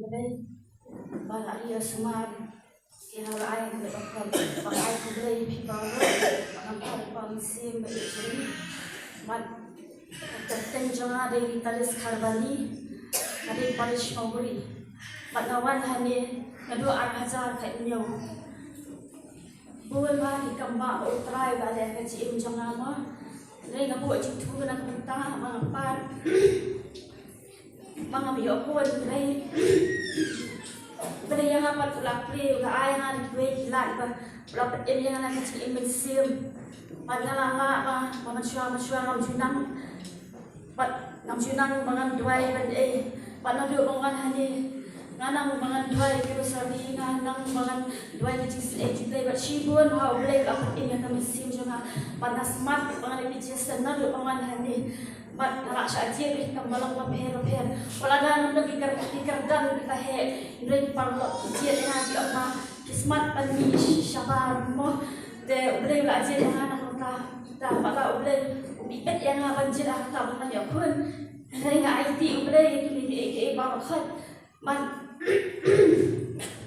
Mulai bala iya semar kihal ay bakal pakai kulay pibalo pakai pangsim bayi mat terten jangan ada vitalis karbani ada parish maburi mat nawan hani ngadu arhajar kainyo bukan mah di kamba utrai balik ke cim jangan mah dari ngabu citu nak minta mangapar mga miyokon dari yang apa tulak play uga ay nga nagway kilat ba dapat ini yang nak kecil imensim padahal lama masyua ngam junang mangan duai ban padahal do mangan hani nganang mangan duai kiro sabi nganang mangan duai kecil play ba shibun how play dapat ini kami sim juga pada smart mangan kecil na do mangan hani mat rasa aja deh kembalang paper pelagan lebih kerdan kita he dari parlo aja dengan dia apa kismat pani syabar mo de ublay aja dengan anak kita pada ublay ubipet yang banjir kita mana ya pun dari IT ublay ini baru kan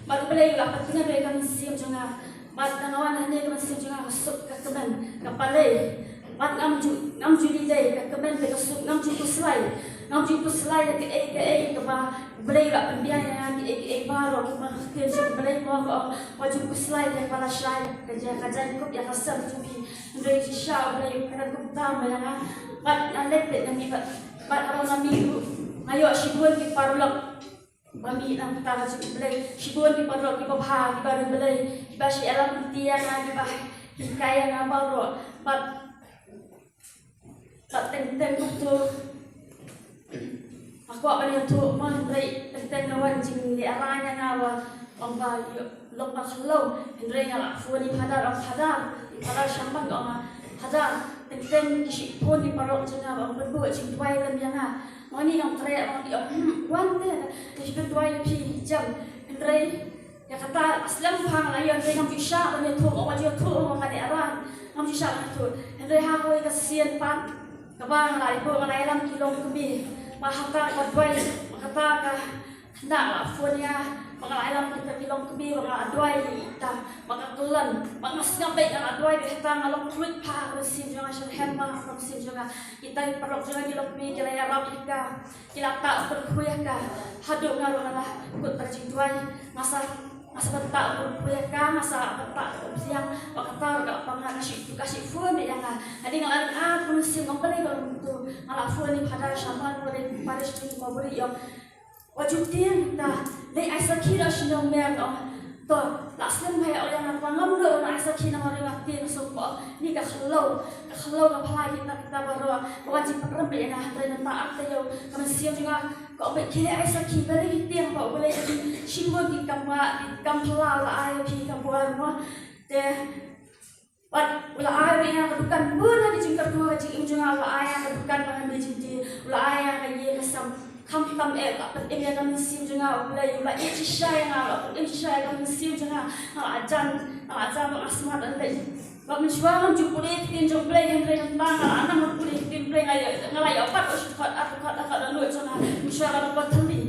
mat ublay lah pentingnya mereka mesim juga mat tanawan hanya mesim juga masuk ke teman kapalai mat ngam juli day ka kemen ka sup ngam ju kuslai ke ba blai la pendiaya ki baro ki ma ke ju blai ko ju kuslai ka pala shai ka jan ko ya kasam ju ki ndoi ji sha blai ka ku ta ma na mat alet na mi ba aro na mi ayo shibun ki parlok mami nang ta ju blai shibun ki parlok ki ba bha ki ba blai ki ba shi alam tia na ki ba hikaya na baro mat tak tentang tu aku apa ni tu mah dari tentang awan jing di arahnya ngawa amba lomba kalau hendrai ngala fuani pada syambang ngama pada tentang kisi pun di parok jenga bang berdua jing tuai lam janga mani ngam teriak bang dia wan deh kisi tuai pi jam hendrai ya kata aslam phang la yon dei ngam bisha bang tu ngam wajib tu ngam di arah ngam bisha tu hendrai ha koi kasian pan kabang lai po ngai lam kilong kami mahaka kadwai makata ka nak la fonia mangai lam kita kilong kami mga adwai ta makakulan mas ngapay ang adwai kita ngalong kluit pa resim nga siya hemma resim nga kita parok nga kilong kami kila yarap ika kila ta perkuya ka hado nga ro na kut perjituai masa bata berkuya ka masa bata siang makatar ka panga kasih phone yang hadi ngalan polisi ngopale kalau tu ngala phone ni pada shaman pada paris ni maburi yo wajib tiang ta dei aisa kira shinong mer to lasem hai orang pangam do na aisa kina mari ngati sopo ni ka khalo ka phalai kita baru wajib perembe na handre na taat yo kami siang juga kok be kira aisa ki bari tiang ba boleh shimbo di kampala la ai pi kampuan mo de wat ula ai yang kedukan buna di jingkar dua jing junga la ai yang kedukan mangan di jingti ula ai yang ye kasam kam dapat ini akan musim juga mulai ini sisa yang ini sisa yang musim juga ajan asmat dan lain kalau menjual jupulih tim jumlah yang tentang anak jupulih tim play ngalai apa kata lalu jangan menjual apa tadi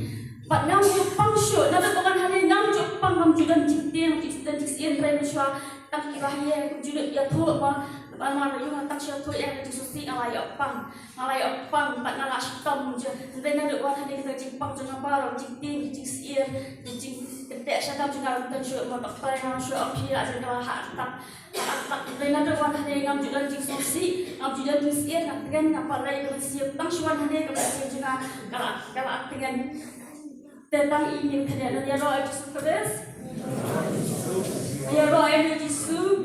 pak ngam jupang show nanti bukan hanya ngam jupang ngam juga jiktian jiktian menjual tak kiranya juga ya tuh mana yung tak siya tu yang disusi ngalai opang tak ngalah sitam je nanti nanti orang hari kita jipang jangan baru jikting jikir jik ketek siya tam jangan kan siya mau tak payah ngam siya api aja ngalah tak nanti nanti orang hari ngam juga jisusi ngam juga jikir ngam ngapa lagi kalau siap tang siya hari kalau siap juga kalau dengan tentang ini kerana dia roh itu sukses dia roh ini jisu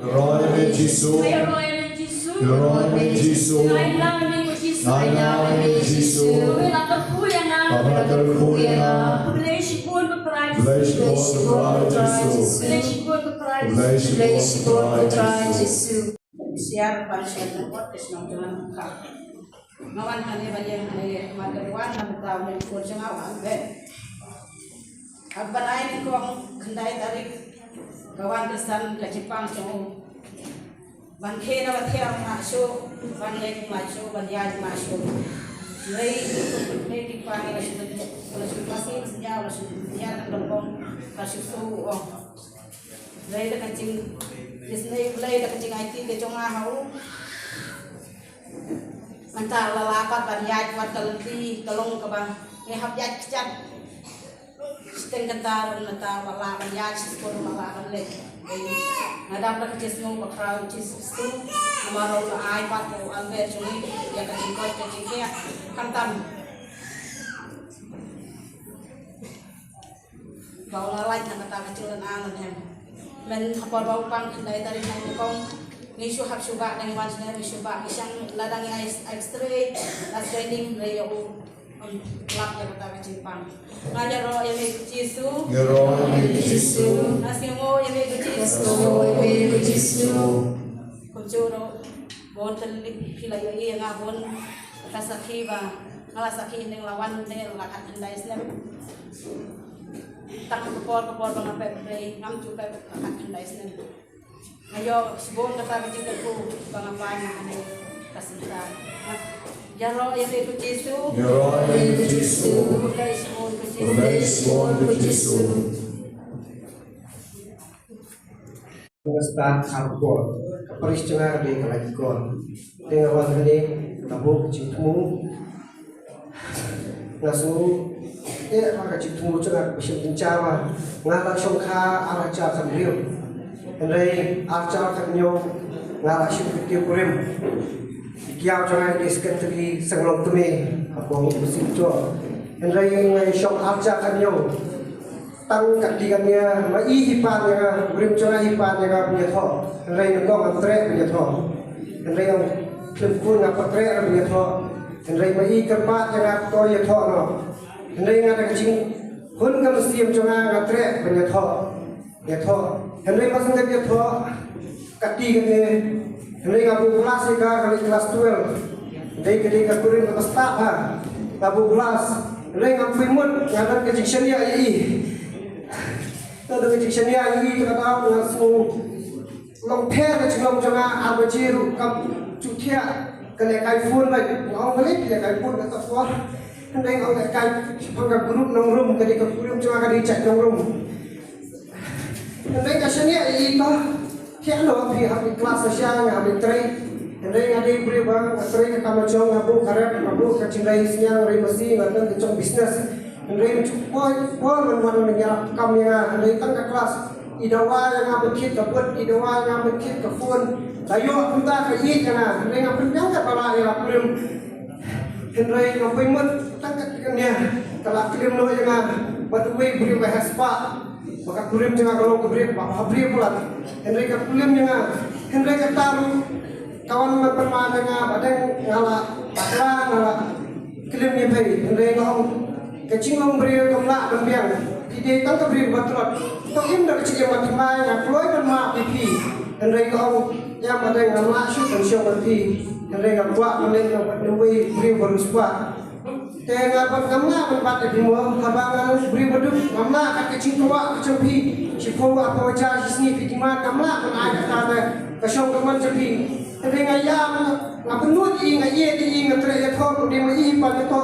Yesus, Nayang Yesus, Papa terpuya, Blessed Yesus. Siar pasien pot kesno jalan ka. Ngawan hane banyak hane magawan na tahu ni ko jangawan be. Agbanay ko kendai tarik kawan kesan ke Jepang so. Bangke na bathia masuk, bangke masuk, banyak masuk. Lei di pagi masih masih sejauh masih dia kasusu oh lay da kancing Disney lay da kancing IT ke chonga hau manta lalapat banyai wat kalenti kalong ka ba ni hap yat chat steng kantar nata wala banyai sikor mala le nadam da kachisno bakrau chisu amaro la ai pat ko albe chuni ya kancing ko kancing ke kantam bau lalai na kata kecil dan alam hem men kapal bau pang dari tadi nang kong nisu hap suba dengan wansnya nisu ba isang ladang extra last training rayo lap ya kata kecil pang ngajar ro yang Yesus nasi mo yang Yesus kunjuro bon telik pilai yang ngabon kasaki ba ngalasaki ning lawan ning lakat ndai snap tak kepor bang apa beri ngam juga akan kendai senen. Ayo sebelum kita bicara ku bang apa yang ada kesulitan. Jaro yang itu Yesus. Budai semua Yesus. Start hardcore. Peristiwa di kelakon. Dengan warga ini tabuk cipmu. Langsung maka ciptu cakap bersih pencawa ngalah songkha araca kamriu andai araca kamnyo ngalah syukur kurim kiau jangan diskentri senglong tumi apa bersih jo andai ngai syok araca kamnyo tang kadigannya mai hipan ya kurim jangan hipan ya punya tho andai ngong atre punya tho andai yang lempun ngapa tre punya tho andai mai kerpat ya to ya tho no Hendai ngada kecing, hun kamu siam cuma ngatre penyatho, nyatho. Hendai pasang dia tho, kati kene. Hendai ngabu kelas ika kali kelas 12. Hendai ketika kuring kelas start ha, ngabu kelas. Hendai ngabu imut, ngadan kecing senia i. Ngadan kecing senia i kita tahu langsung long pair kecing long cuma abajiru kam cutia kena kaifun lagi. Ngau balik dia kaifun kata tua. Hendai ngau kai pangga guru nong room ketika kurim cuma kali cek nong room. Hendai kasihnya itu kian lo di kelas siang habis train. Hendai ngadi beri bang train ke kamar jong ngabu karep ngabu kecindai siang rai mesti ngadan kecong bisnes. Hendai cukup pun mana mengira kamera hendai tangga kelas. Idawa yang ngabu kit kaput idawa yang ngabu kit kapun. Layu kita kait kana hendai ngabu jangan bala yang kurim. Hendai ngabu imut tangkat dia kalau kurim lo jangan batuwe beri bahas pak. Maka kurim jangan kalau kuberi apa beri pula. Hendai ka kurim jangan hendai ka taruh kawan berperma dengan badang ngala bakla ngala kurim ni pai hendai ngau kecing ngau beri kamla kambiang ide tang ka beri batrot to im dak kecing matimai ngaploi berma pipi hendai ngau yang badang ngala syu kan syu berpi hendai ngau buat menen ngau beri beruspa tengah berkamla berbat di muam habangan beri beduk kamla kat kecing kawa kecempi sipo apa wajah sini pitima kamla kan ada kata kasong kaman cepi hendai ngayam ngapenut i ngaye di ngatre ya thon di mai pan to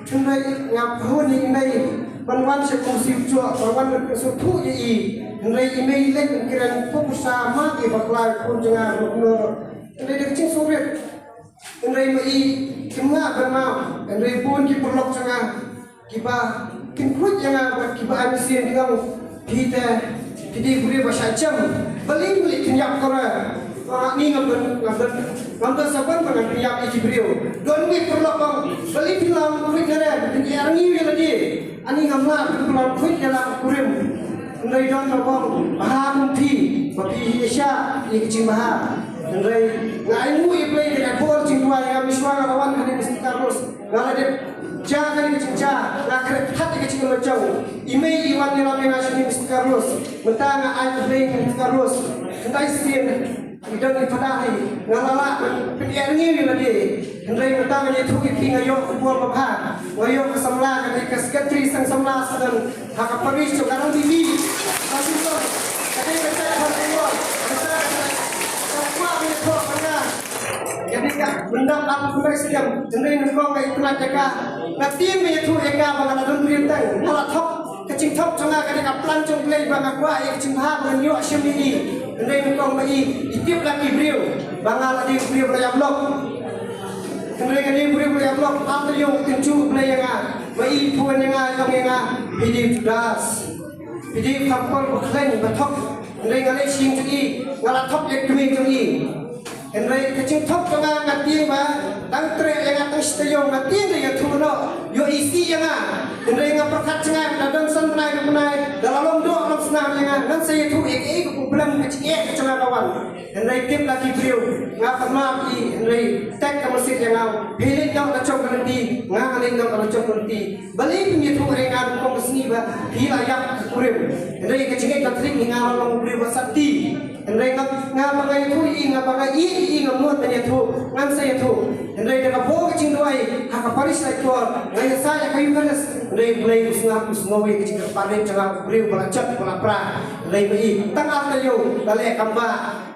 hendai ngapun ni nai banwan se kongsi chua banwan su thu i hendai imei lek kiran popusa ma ke baklai pun jangan rukno hendai de kecing sobret hendai mai kimna bermau hendai pun ki perlok jangan kiba kinkut jangan buat kiba amisin dengan kita jadi beri bahasa jam beli kenyap kora orang ni ngambil saban dengan kenyap isi beriu don ni perlok bang beli film kulit keren jadi arangi lagi ani ngamla film kulit dalam kurim hendai don bang bahan pi Asia ni kecing bahan hendai ngaimu iplay dengan bol cingtua yang miswa lawan kali mesti terus ngaladep jangan dicinca nak hati kecil macam imei iwan dalam ngasih mesti terus mentang ai bling terus hendai sin idang ifadahi ngalala pendiarngi lagi hendai mentang ni thuki pingayo buat babha wayo kesamla ketika sekretari sang samla sedang hak paris sekarang TV masih tu ketika saya berbuat jadi benda apa pun sedang hendai ngkong ngai kena jaga ngatim me thu eka bang ada dun rim tang malah thok kecing top canga kada kaplan cong play bang agwa ya kecing ha bang yo asyam ini ndai mukong mai itip lagi brio bangal adi brio raya blok ndai kadi brio raya blok am yo kencu play yang mai puan yang pidi judas pidi kapol baklen batok ndai ngalai sing tegi ngala top ek kemi tegi ndai kecing top canga ngati ba tang tre yang atang stayong ngati ndai thuno yo isi yang ndai ngaperkat canga dadang santai menai dalam do alam senam yang nan saya tu ek belum kecil canga kawan ndai tip lagi beliau ngapa maaf ndai tek ke masjid yang pilih yang kacau nanti ngalin yang kacau nanti balik punya tu rengan kong seni ba pila yang kurem ndai kecil katrik ngal long beliau basati ndai ngapa ngai tu ngapa ngai ngamut tanya tu ngan saya tu ndai dapat bo kecil doai hak paris lai tu ngai saya kayu panas ndai mulai usngawi kecil panen canga beliau balacak balapra ndai mai tang tayo dalek kamba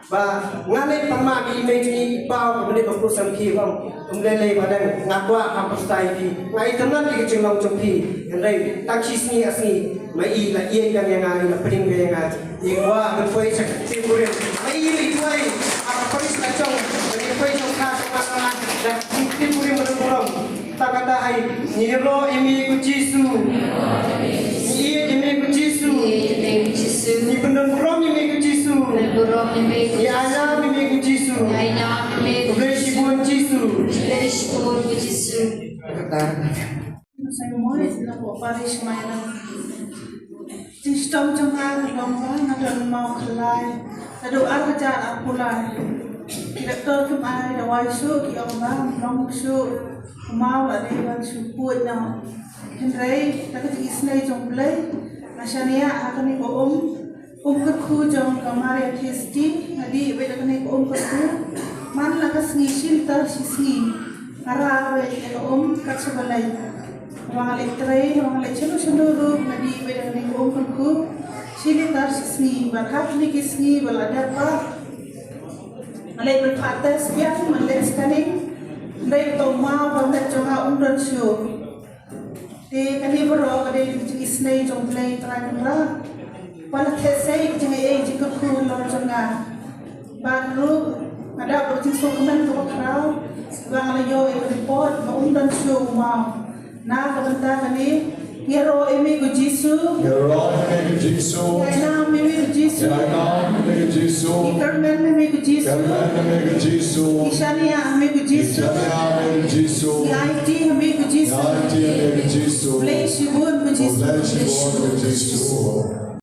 ba ngale pama bi image ni pau beli ko sam ki bang umlele badan ngakwa kampus tai di ngai tenan di kecil long jompi ndai taksis ni asni mai la ie kan yang ngai la peding yang ngai ingwa berfoi cak timur mai li tuai apa polis la chong ni foi chong ka sama dan timur menurut tak kata ai ni ro imi ku jisu ni imi ku jisu ni pendon rom imi ku jisu ni ana imi ku jisu Bless you, Jesus. Saya mau itu nak Paris mainan. Sistem jangan lomba nak mau kelai. Ada arca apulai. Direktur kemai dawai su kiong bang long su mau ada yang support now. Henry tak isnai jomplay. Asyania akan ni kerku jom kamar kisti. Nadi beda kan ni kerku. Man lakas ngisil tersisi. Karena kat sebalai. Orang elektrik, orang elektrik seluruh nadi beda ni kerku. Sili tersisi. Berhak ni kisni balada apa? Malay berpatas biar malay sekali. Malay tahu mau banyak jangan undan show. Di kali berok ada isnai jomplay terakhir. Pada tesai jangan jika pun lawan jangan. Baru ada berarti sokongan ke bakal. Bang layo report undan show mau. Nah kebentar kali. Hero emi ku Jisu. Hero emi ku Jisu. Yana emi ku Jisu. Yana emi ku Jisu. Ikarmen emi ku Jisu. Ikarmen emi ku Jisu. Ishania emi ku Jisu. Ishania emi ku Jisu. IT emi ku Jisu. IT emi ku Jisu. Bless you, Lord, ku Jisu. Bless you, Lord, ku Jisu.